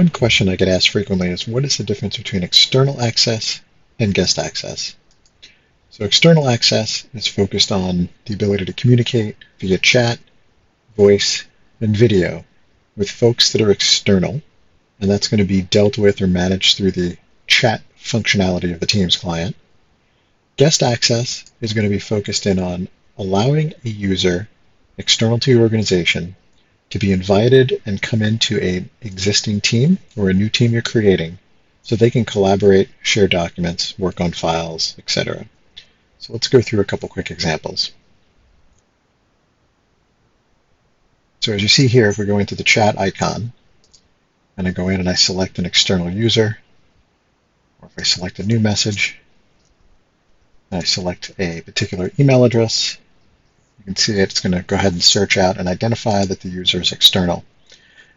One question I get asked frequently is what is the difference between external access and guest access? So external access is focused on the ability to communicate via chat, voice, and video with folks that are external, and that's going to be dealt with or managed through the chat functionality of the Teams client. Guest access is going to be focused in on allowing a user external to your organization to be invited and come into an existing team or a new team you're creating so they can collaborate, share documents, work on files, etc. So let's go through a couple quick examples. So as you see here, if we go into the chat icon, and I go in and I select an external user, or if I select a new message, and I select a particular email address, you can see it's going to go ahead and search out and identify that the user is external.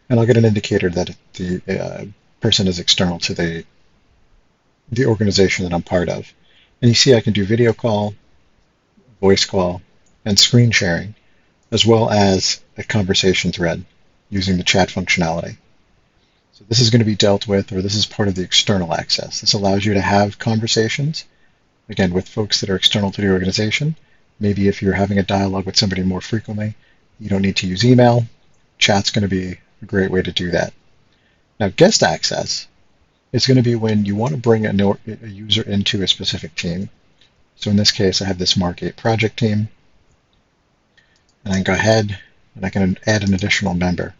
And I'll get an indicator that the person is external to the organization that I'm part of. And you see I can do video call, voice call, and screen sharing, as well as a conversation thread using the chat functionality. So this is going to be dealt with, or this is part of the external access. This allows you to have conversations, again, with folks that are external to the organization. Maybe if you're having a dialogue with somebody more frequently, you don't need to use email. Chat's going to be a great way to do that. Now, guest access is going to be when you want to bring a user into a specific team. So in this case, I have this Mark8 project team, and I can go ahead and I can add an additional member.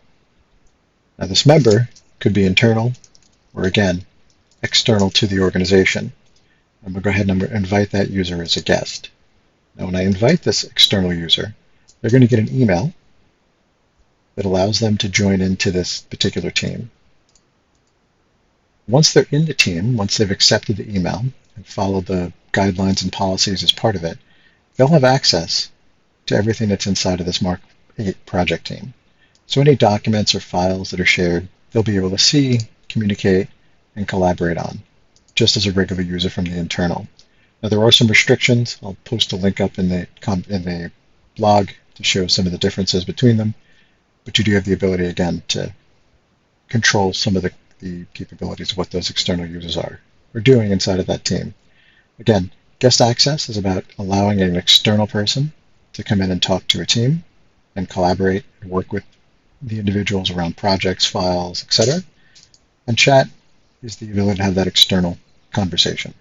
Now, this member could be internal or, again, external to the organization. I'm going to go ahead and invite that user as a guest. Now, when I invite this external user, they're going to get an email that allows them to join into this particular team. Once they're in the team, once they've accepted the email and followed the guidelines and policies as part of it, they'll have access to everything that's inside of this Mark8 project team. So any documents or files that are shared, they'll be able to see, communicate, and collaborate on, just as a regular user from the internal. Now, there are some restrictions. I'll post a link up in the blog to show some of the differences between them, but you do have the ability, again, to control some of the capabilities of what those external users are doing inside of that team. Again, guest access is about allowing an external person to come in and talk to a team and collaborate and work with the individuals around projects, files, etc. And chat is the ability to have that external conversation.